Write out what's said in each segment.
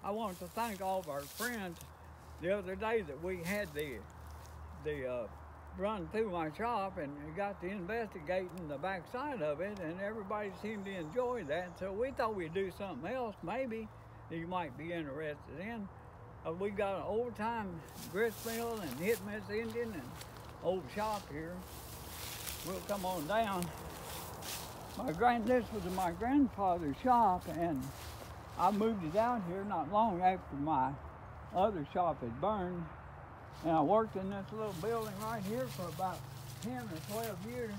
I want to thank all of our friends the other day that we had the run through my shop and got to investigating the backside of it, and everybody seemed to enjoy that. So we thought we'd do something else, maybe that you might be interested in. We got an old time grist mill and hit miss engine and old shop here. We'll come on down. This was my grandfather's shop, and I moved it out here not long after my other shop had burned. And I worked in this little building right here for about 10 or 12 years.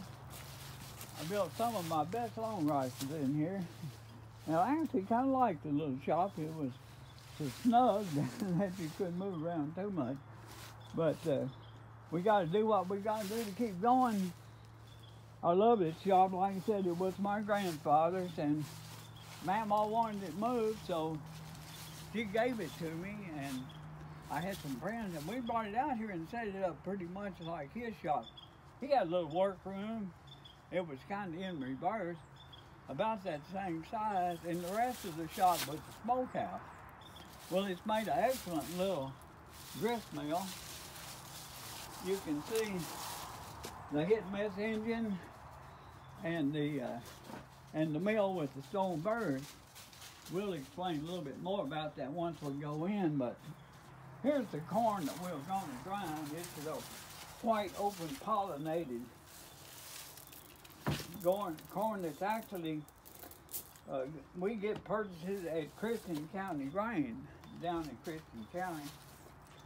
I built some of my best long rifles in here. And I actually kind of liked the little shop. It was so snug that you couldn't move around too much. But we got to do what we got to do to keep going. I love this shop. Like I said, it was my grandfather's, and Mama wanted it moved, so she gave it to me, and I had some friends, and we brought it out here and set it up pretty much like his shop. He had a little workroom. It was kind of in reverse, about that same size, and the rest of the shop was a smokehouse. Well, it's made an excellent little grist mill. You can see the hit and miss engine and the mill with the stone bird. We'll explain a little bit more about that once we go in, but here's the corn that we're going to grind. It's a white open pollinated corn that's actually, we get purchases at Christian County Grain down in Christian County.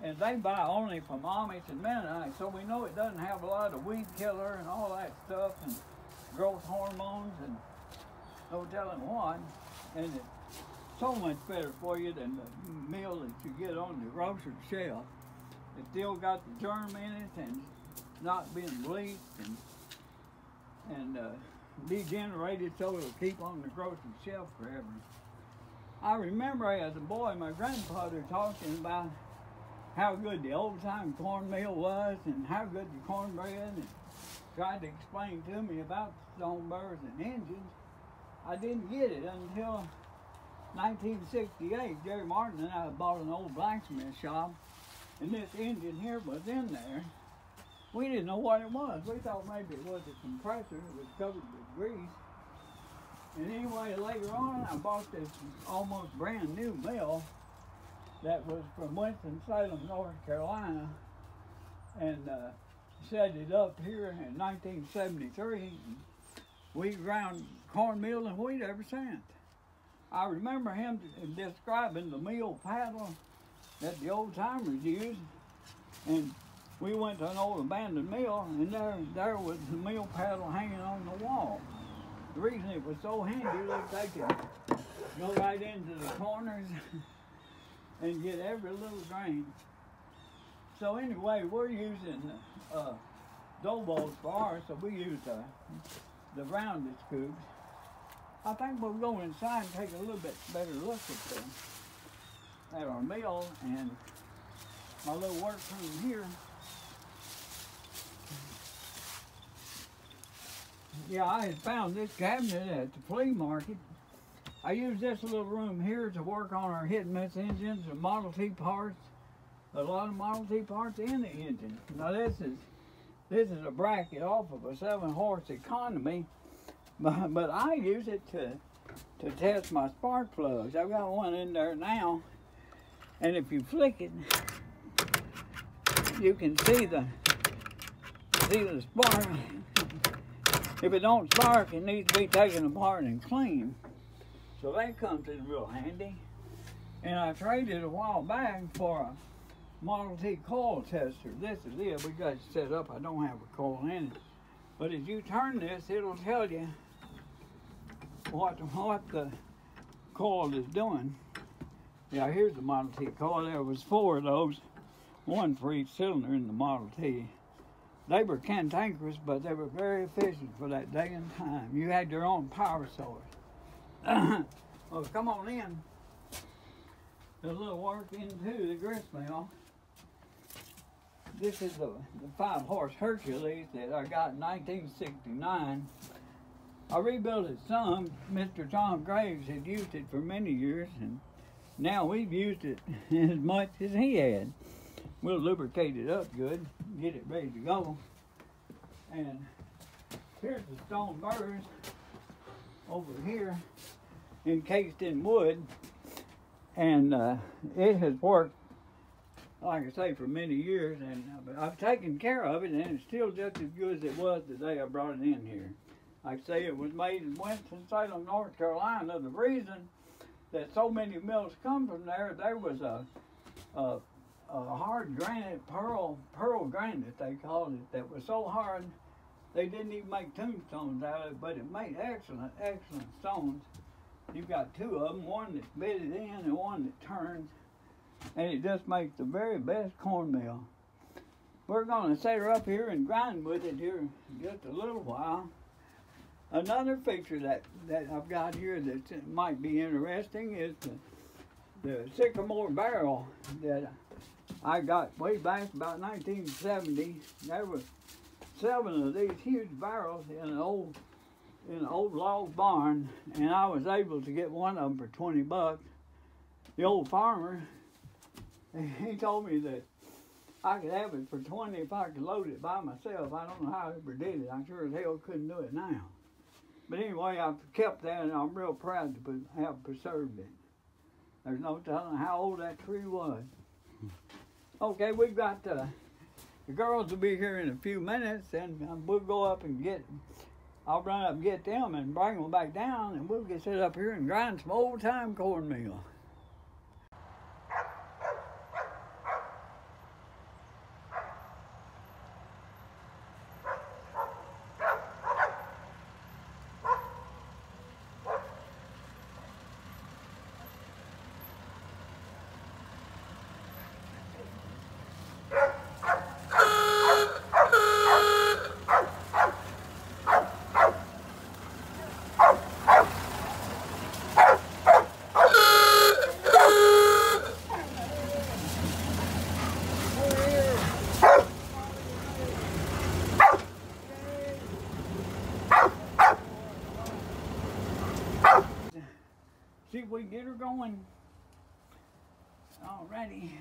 And they buy only from Amish and Mennonites, so we know it doesn't have a lot of weed killer and all that stuff and growth hormones and no telling what. And it's so much better for you than the meal that you get on the grocery shelf. It's still got the germ in it and not being bleached and degenerated, so it'll keep on the grocery shelf forever. I remember as a boy my grandfather talking about how good the old-time cornmeal was and how good the cornbread, and tried to explain to me about the stone birds and engines. I didn't get it until 1968. Jerry Martin and I bought an old blacksmith shop, and this engine here was in there. We didn't know what it was. We thought maybe it was a compressor that was covered with grease. And anyway, later on, I bought this almost brand new mill that was from Winston-Salem, North Carolina, and set it up here in 1973. We ground cornmeal and wheat ever since. I remember him describing the mill paddle that the old timers used, and we went to an old abandoned mill, and there was the mill paddle hanging on the wall. The reason it was so handy was they could go right into the corners and get every little grain. So anyway, we're using dough balls for ours, so we use the rounded scoops. I think we'll go inside and take a little bit better look at our mill and my little workroom here. Yeah, I had found this cabinet at the flea market. I use this little room here to work on our hit and miss engines and Model T parts. A lot of Model T parts in the engine. Now this is a bracket off of a 7-horse economy, but I use it to test my spark plugs. I've got one in there now, and if you flick it, you can see the spark. If it don't spark, it needs to be taken apart and cleaned. So that comes in real handy. And I traded a while back for a Model T coil tester. This is it. We got it set up. I don't have a coil in it. But as you turn this, it'll tell you what the coil is doing. Yeah, here's the Model T coil. There was 4 of those, one for each cylinder in the Model T. They were cantankerous, but they were very efficient for that day and time. You had your own power source. Well, come on in. A little work into the grist mill. This is the 5-horse Hercules that I got in 1969. I rebuilt it some. Mr. Tom Graves had used it for many years, and Now we've used it as much as he had. We'll lubricate it up good, get it ready to go. And here's the stone birds over here, encased in wood. And it has worked, like I say, for many years. And I've taken care of it, and it's still just as good as it was the day I brought it in here. Like I say, it was made in Winston-Salem, North Carolina. The reason that so many mills come from there was a hard granite, pearl granite, they called it, that was so hard they didn't even make tombstones out of it, but it made excellent stones. You've got two of them, one that's bedded in and one that turns, and it just makes the very best cornmeal. We're going to set her up here and grind with it here in just a little while. Another feature that I've got here that might be interesting is the sycamore barrel that I got way back about 1970. There were 7 of these huge barrels in an old log barn, and I was able to get one of them for 20 bucks. The old farmer, he told me that I could have it for 20 if I could load it by myself. I don't know how I ever did it. I sure as hell couldn't do it now. But anyway, I've kept that, and I'm real proud to have preserved it. There's no telling how old that tree was. Okay, we've got the girls will be here in a few minutes, and we'll go up and I'll run up and get them and bring them back down, and we'll get set up here and grind some old-time cornmeal. See if we can get her going. Alrighty.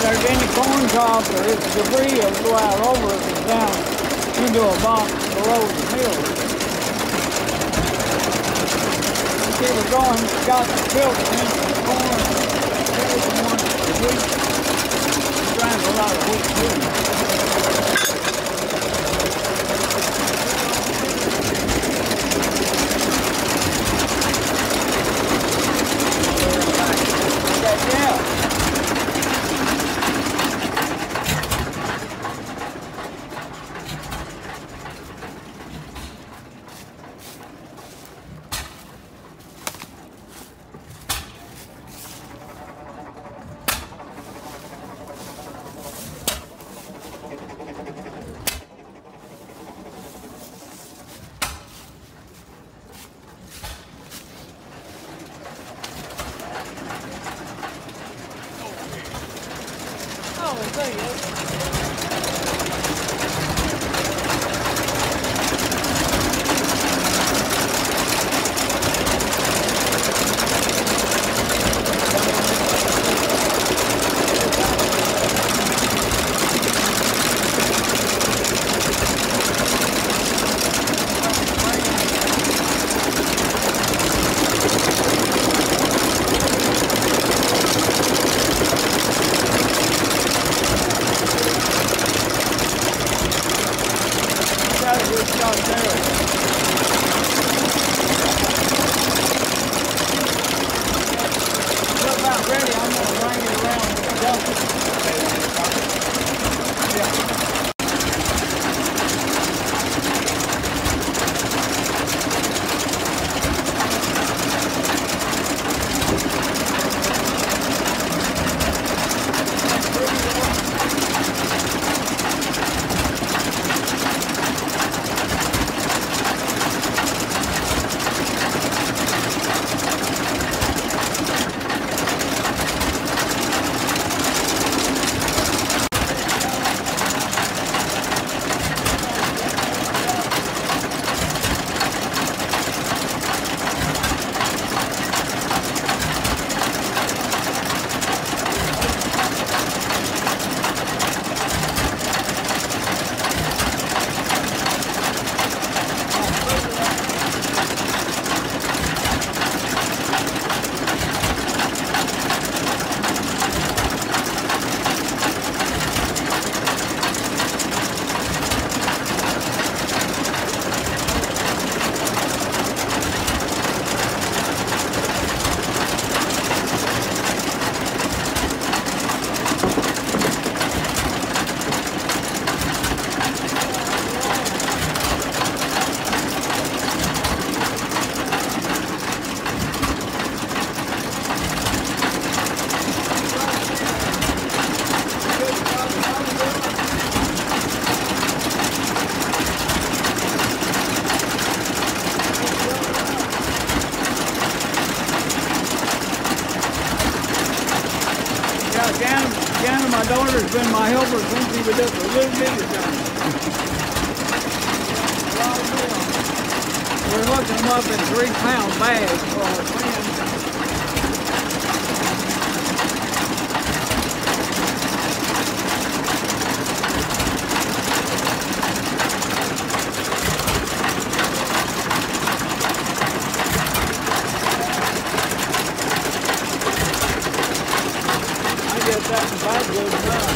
there's any corn cobs or if debris will go out over it and down into a box below the mill. It was going, got the filter into the corn, there's the one for wheat. Trying a lot of wheat too. Jana, my daughter's been my helper since she was just a little bitty thing. We're hooking them up in 3-pound bags for our friends. I guess that's about good enough.